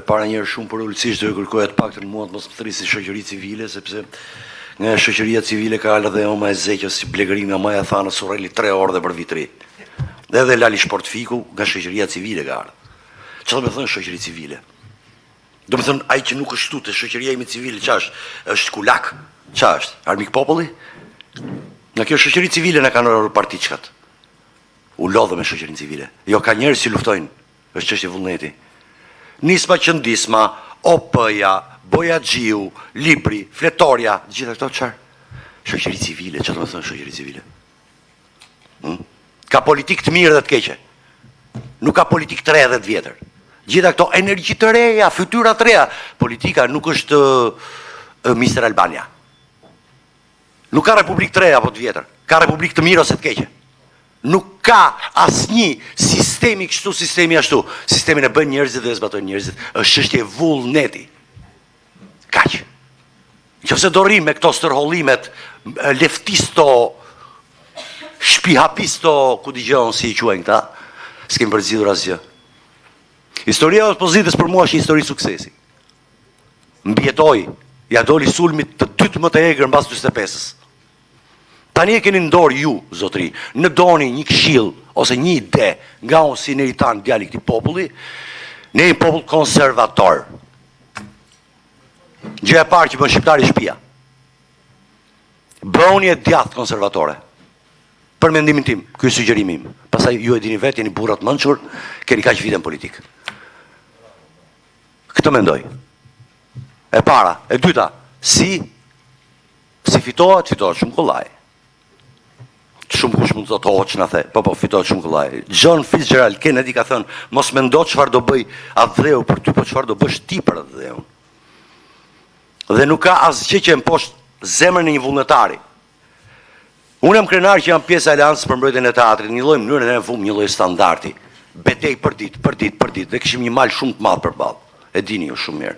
para njerë shumë përulësisht do e kërkoja të paktën mua të mos më thërisi shoqëri civile, sepse nga shoqëria civile ka alë dhe oma e zeqës si blegërimi a maja thanë Surreli 3 orë dhe për vitri. Dhe edhe Lali Shportfiku nga shoqëria civile ka ardhë. Që do me thënë shoqëri civile? Do me thënë ai që nuk është tu të shoqëria ime civile, qa është kulak? Qa është? Armik populli? Nga kjo shoqëri civile në kanë rërë partiçkat. U lodhë me shoqërin civile. Jo, ka njerëz që luftojnë. Është çështje vullneti. Nisma Qëndisma, OP-ja, Bojaxhiu, Libri, Fletoria, gjitha këto çfarë? Shoqëri civile, çfarë do të thonë shoqëri civile? Ka politik të mirë dhe të keqe. Nuk ka politik të re dhe të vjetër. Gjitha këto energji të reja, fytyra të reja. Politika nuk është Mr. Albania. Nuk ka republik të reja apo të vjetër. Ka republik të mirë ose të keqe. Nuk ka asnjë sistemi kështu, sistemi ashtu. Sistemin e bën njerëzit dhe e zbatojnë njerëzit. Është çështje vullneti. Kaq. Nëse do rrim me këto stërhollimet leftisto, shpihapisto, ku dëgjon si i quajnë këta, s'kem përzgjedhur asgjë. Historia e opozitës për mua është një histori suksesi. Mbjetoi, ja doli sulmit të dytë më të egër mbas 45-s. Tani e keni në dorë ju, zotëri, në doni një këshill ose një ide nga unë si Neritan, djali i këtij populli, ne një popull konservator. Gjëja e parë që bën shqiptari shtëpia. Bëuni e djathtë konservatore. Për mendimin tim, ky është sugjerimi im. Pastaj ju e dini vetë, jeni burra të mençur, keni kaq vite në politikë. Këtë mendoj. E para, e dyta, si fitohet shumë kollaj. Shumë kush mund të thotë hoç na the, po fitohet shumë kollaj. John Fitzgerald Kennedy ka thënë, mos mendo çfarë do bëj Avreu për ty, po çfarë do bësh ti për Avreu. Dhe nuk ka asgjë që mposhtë zemrën e një vullnetari. Unë jam krenar që jam pjesë e Aleancës për mbrojtjen e teatrit, një lloj mënyrë ne vum, një lloj standardi. Betej për ditë, dhe kishim një mal shumë të madh përballë. E dini ju shumë mirë.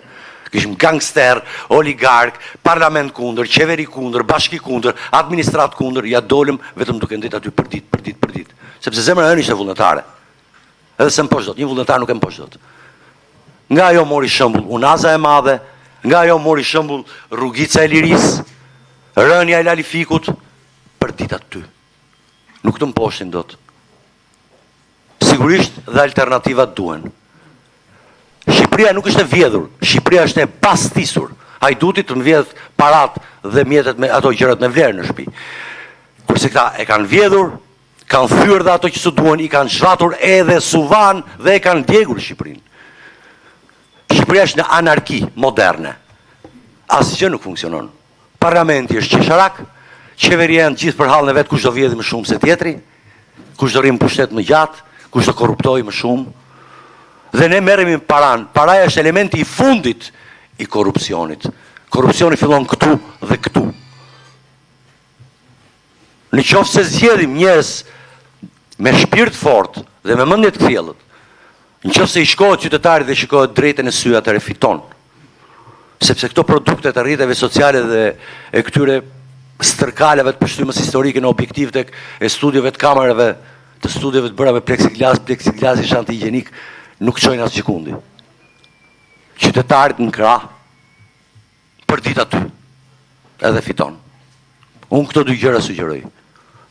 Kishim gangster, oligark, parlament kundër, qeveri kundër, bashki kundër, administrat kundër, ja dolëm vetëm duke ndetë aty për ditë. Sepse zemra e ishte vullnetare. Edhe se mposh dot, një vullnetar nuk e mposh dot. Nga ajo mori shembull Unaza e Madhe, nga ajo mori shembull Rrugica e Lirisë, rënja e Lali Fikut, për ditë aty. Nuk të mposhtin dot. Sigurisht dhe alternativat duhen. Shqipëria nuk është e vjedhur, Shqipëria është e pastisur. Hajduti të mbledh parat dhe mjetet me ato gjërat me vlerë në shtëpi. Kurse këta e kanë vjedhur, kanë thyer dhe ato që s'u duan, i kanë zhvatur edhe suvan dhe e kanë djegur Shqipërinë. Shqipëria është në anarki moderne. Asgjë nuk funksionon. Parlamenti është qesharak, qeveria janë gjithë për hallën e vet, kush do vjedhë më shumë se tjetri, kush do rrim pushtet më gjatë, kush do korruptojë më shumë. Dhe ne merremi me paran. Paraja është elementi i fundit i korrupsionit. Korrupsioni fillon këtu dhe këtu. Në qoftë se zgjedhim njerëz me shpirt fort dhe me mendje të thjellët, në qoftë se i shkohet qytetarit dhe shikohet drejtën e sy, atëherë fiton. Sepse këto produkte të rrjeteve sociale dhe e këtyre stërkaleve të pështymës historike në objektiv e studiove të kamerave, të studiove të bëra me pleksiglas i antigjenik, nuk çojnë as gjikundi. Qytetarit në krah, për ditë aty, edhe fiton. Unë këto dy gjëra sugjeroj.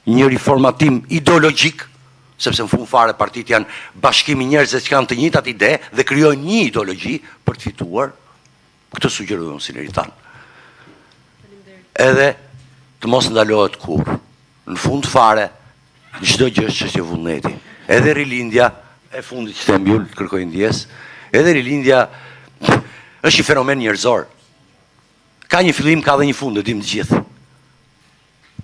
Një riformatim ideologjik, sepse në fund fare partitë janë bashkimi njerëzve që kanë të njëjtat ide dhe krijojnë një ideologji për të fituar. Këtë sugjeroj unë si Neritan. Edhe të mos ndalohet kurrë. Në fund fare, çdo gjë është çështje vullneti. Edhe rilindja e fundit që të mbyll, kërkoj ndjes, edhe rilindja është një fenomen njerëzor. Ka një fillim, ka dhe një fund, e dim të gjithë.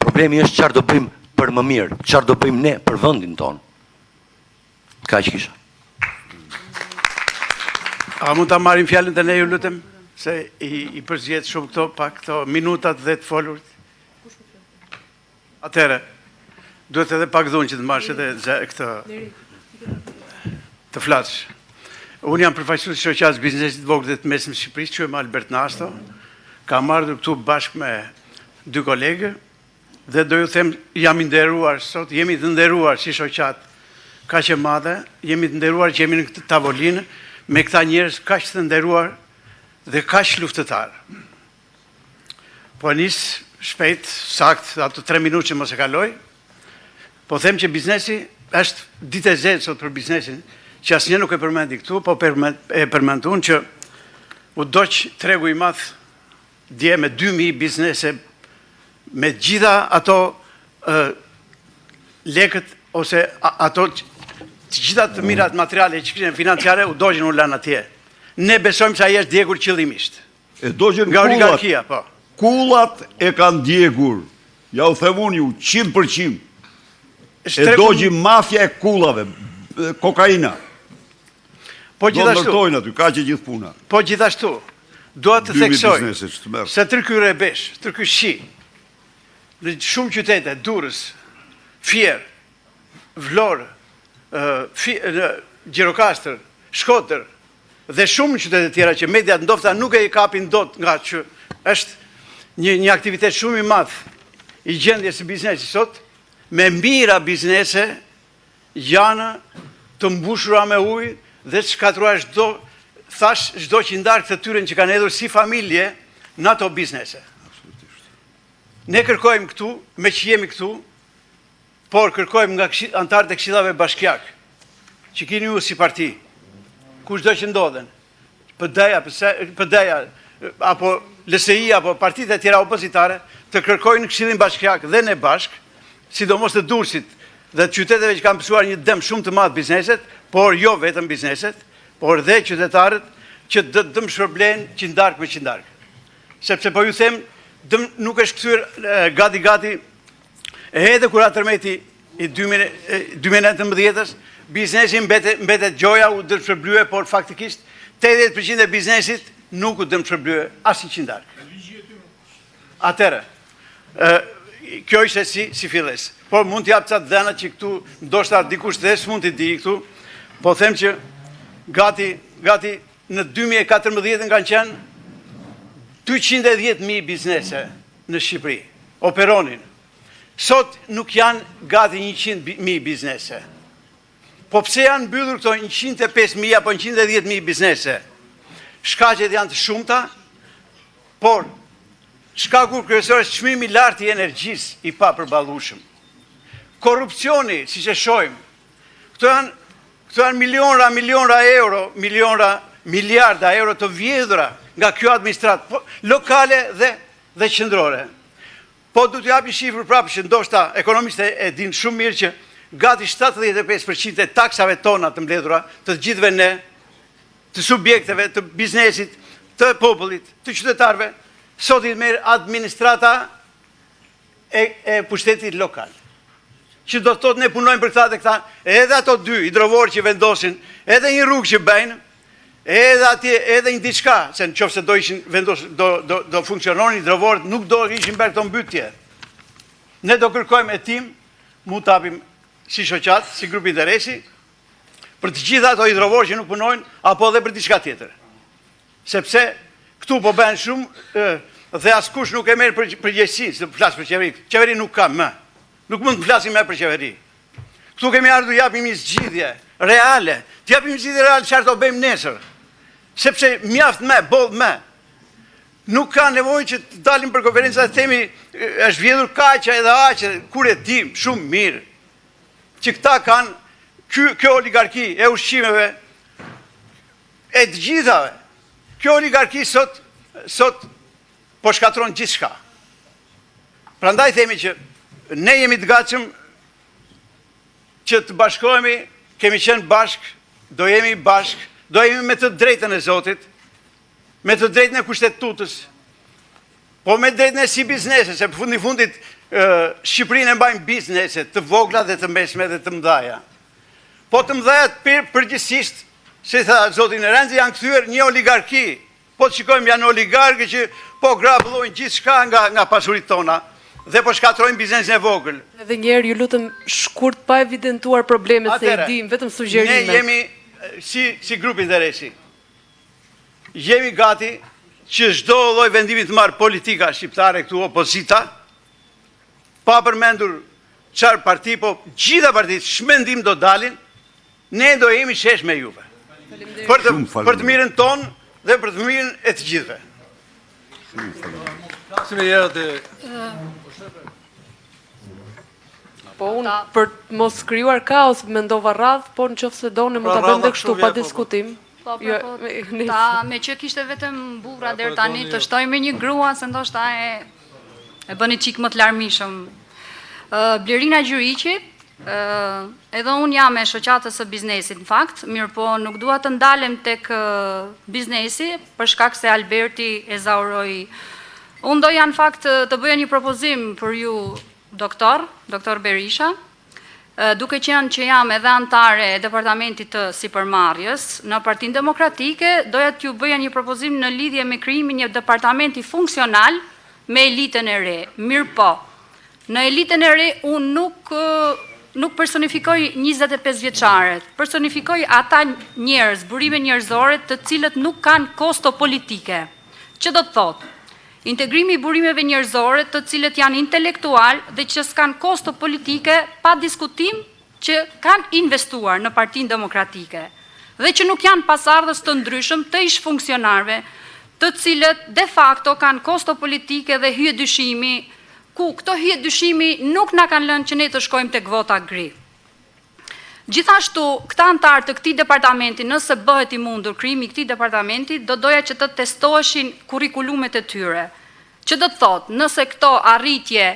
Problemi është çfarë do bëjmë për më mirë, çfarë do bëjmë ne për vendin tonë. Kaq kisha. A mund ta marrim fjalën te ne, ju lutem, se i përzgjedh shumë këto minutat dhe të folurit. Atëherë, duhet edhe pak dhunë që të marrësh edhe këtë të flasësh. Unë jam përfaqësues i shoqatës biznesit të vogël dhe të mesëm të Shqipërisë, quhem Albert Nasto. Kam ardhur këtu bashkë me dy kolegë dhe do ju them, jam i nderuar sot, jemi të nderuar si shoqat kaq e madhe, jemi të nderuar që jemi në këtë tavolinë, me këta njerëz kaq të nderuar dhe kaq luftëtar. Po nis shpejt, sakt, ato 3 minutë që mos e kaloj, po them që biznesi është ditë e zezë sot për biznesin, që asnjë nuk e përmendi këtu, po e përmendun që u doq tregu i madh dje me 2000 biznese, me gjitha ato lekët ose ato të gjitha të mirat materiale që kishin financiare u doqën u lanë atje. Ne besojmë se ai është djegur qëllimisht. E doqën nga oligarkia, po. Kullat e kanë djegur. Ja u them unë ju 100%. E doqën mafja e kullave, kokaina. Po gjithashtu. Do ndërtojnë aty, ka që gjithë puna. Po gjithashtu. Dua të theksoj se tërky Rebesh, tërky Shi, në shumë qytete, Durrës, Fier, Vlorë, Gjirokastër, Shkodër dhe shumë qytete tjera që mediat ndofta nuk e kapin dot nga që është një aktivitet shumë i madh i gjendjes së biznesit sot, me mira biznese janë të mbushura me ujë dhe të shkatruar çdo qindark të tyre që kanë hedhur si familje në ato biznese. Ne kërkojmë këtu, me që jemi këtu, por kërkojmë nga antarët e Këshillave Bashkiak, që keni ju si parti, kushdo që ndodhen, PD-ja, apo LSI-ja, apo partitë e tjera opozitare, të kërkojnë Këshillin Bashkiak dhe ne bashk, sidomos të Durrësit dhe të qyteteve që kanë pësuar një dëm shumë të madh bizneset, por jo vetëm bizneset, por dhe qytetarët që dëm shpërblen qindark me qindark. Sepse po ju them, dëm nuk është kthyer gati edhe kur atërmeti i 2019-ës, biznesi mbetet gjoja u dëmshpërblye, por faktikisht 80% e biznesit nuk u dëmshpërblye asnjë qindark. Atëherë, kjo ishte si filles. Por mund t'jap ca dhëna që këtu ndoshta dikush dhe s'mund t'i di këtu, po them që gati në 2014 kanë qenë 210.000 biznese në Shqipëri, operonin. Sot nuk janë gati 100.000 biznese. Po pse janë mbyllur këto 105.000 apo 110.000 biznese? Shkaqet janë të shumta, por shkaku kryesor është çmimi i lartë i energjisë i papërballueshëm. Korrupsioni, siç e shohim. Këto janë milionra euro, miliarda euro të vjedhura nga kjo administratë lokale dhe qendrore. Po du t'japi shifrë prapë që ndoshta ekonomistët e dinë shumë mirë që gati 75% e taksave tona të mbledhura, të gjithëve ne, të subjekteve, të biznesit, të popullit, të qytetarëve, sot i merr administrata e pushtetit lokal. Që do të thotë ne punojmë për këta dhe këta, edhe ato dy hidrovorë që vendosin, edhe një rrugë që bëjnë, edhe atje, edhe një diçka, se në qoftë se do ishin do funksiononin hidrovorët, nuk do ishin bërë këto mbytje. Ne do kërkojmë hetim, mund të hapim si shoqat, si grup interesi, për të gjitha ato hidrovorë që nuk punojnë, apo edhe për diçka tjetër. Sepse këtu po bëhen shumë dhe askush nuk e merr përgjegjësinë, se flas për qeveri. Qeveri nuk ka më. Nuk mund të flasim më për qeveri. Këtu kemi ardhur japim një zgjidhje reale. Të japim një zgjidhje reale çfarë do bëjmë nesër. Sepse mjaft më, boll më. Nuk ka nevojë që të dalim për konferenca të themi është vjedhur kaqja edhe aqja, kur e dim shumë mirë që këta kanë kjo oligarki e ushqimeve e të gjithave. Kjo oligarki sot po shkatron gjithçka. Prandaj themi që ne jemi të gatshëm që të bashkohemi, kemi qenë bashk, do jemi bashk, do jemi me të drejtën e Zotit, me të drejtën e kushtetutës, po me drejtën e si biznese, se për fundit Shqipërinë e mbajnë biznese të vogla dhe të mesme dhe të mëdhaja. Po të mëdhajat përgjithsisht, se tha Zoti në Renzi, janë kthyer një oligarki. Po të shikojmë janë oligarkë që po grabëllojnë gjithçka nga pasuritë tona dhe po shkatrojnë biznesin e vogël. Edhe njerë ju lutem shkurt pa evidentuar problemet se i dim, vetëm sugjerime. Ne jemi si grup interesi. Jemi gati që çdo lloj vendimi të marrë politika shqiptare këtu opozita, pa përmendur çfarë parti, po gjitha partitë shmendim do dalin, ne do jemi shesh me juve. për të mirën tonë dhe për të mirën e të gjithëve. Po unë për të mos krijuar kaos mendova radh, po nëse doni mund ta bëjmë kështu pa diskutim. Po, me që kishte vetëm burra deri tani të shtoj me një grua, se ndoshta e bëni çik më të larmishëm. Blerina Gjyriqi, edhe unë jam e shoqatës së biznesit në fakt, mirë po nuk dua të ndalem tek biznesi për shkak se Alberti e zauroi. Unë doja në fakt të bëja një propozim për ju doktor Berisha, duke qenë që jam edhe antare e departamentit të sipërmarrjes në Partinë Demokratike, doja t'ju bëja një propozim në lidhje me krijimin një departamenti funksional me elitën e re. Mirë po, në elitën e re unë nuk personifikoj 25 vjeçaret, personifikoj ata njerëz, burime njerëzore të cilët nuk kanë kosto politike. Që do të thotë? Integrimi i burimeve njerëzore të cilët janë intelektual dhe që s'kan kosto politike pa diskutim që kanë investuar në Partinë Demokratike dhe që nuk janë pasardhës të ndryshëm të ish funksionarëve të cilët de facto kanë kosto politike dhe hyje dyshimi, ku këto hyje dyshimi nuk na kanë lënë që ne të shkojmë tek vota gri. Gjithashtu, këta antarë të këtij departamenti, nëse bëhet i mundur krijimi i këtij departamenti, do doja që të testoheshin kurrikulumet e tyre. Që do të thotë, nëse këto arritje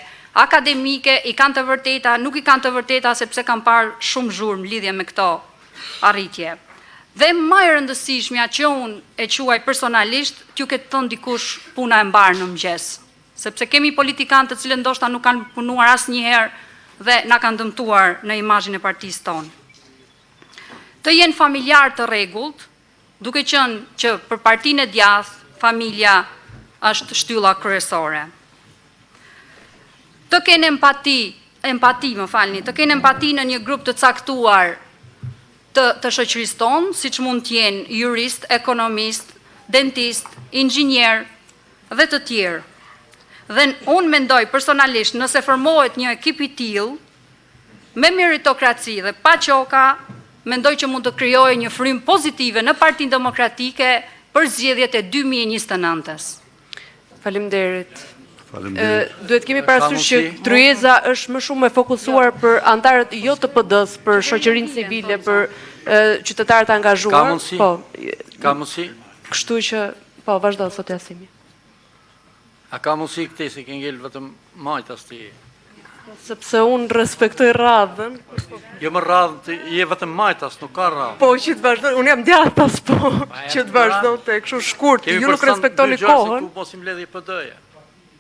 akademike i kanë të vërteta, nuk i kanë të vërteta sepse kanë parë shumë zhurmë në lidhje me këto arritje. Dhe më e rëndësishmja që unë e quaj personalisht, t'ju ketë thënë dikush puna e mbarë në mëngjes. Sepse kemi politikanë të cilët ndoshta nuk kanë punuar asnjëherë dhe na kanë dëmtuar në imazhin e partisë tonë. Të jenë familjar të rregullt, duke qenë që për Partinë e Djathtë, familja është shtylla kryesore. Të kenë të kenë empati në një grup të caktuar të shoqërisë tonë, siç mund të jenë jurist, ekonomist, dentist, inxhinier dhe të tjerë. Dhe unë mendoj personalisht nëse formohet një ekip i tillë me meritokraci dhe pa qoka, mendoj që mund të krijojë një frym pozitive në Partinë Demokratike për zgjedhjet e 2029-s. Faleminderit. Duhet kemi parasysh që tryeza është më shumë e fokusuar për antarët jo të PD-s, për shoqërinë civile, për qytetarët angazhuar. Ka mundësi? Kështu që, po, vazhdo sot Jasimi. A ka mundësi këti si ke ngel vetëm majtas ti? Sepse unë respektoj radhën. Jo më radhën, je vetëm majtas, nuk ka radhën. Po, që të vazhdo, unë jam djathtas, po, që të vazhdo të kështu shkurt, ju nuk respektoni kohën. Kemi përsan 2 gjërë se ku posim ledhje PD-ja.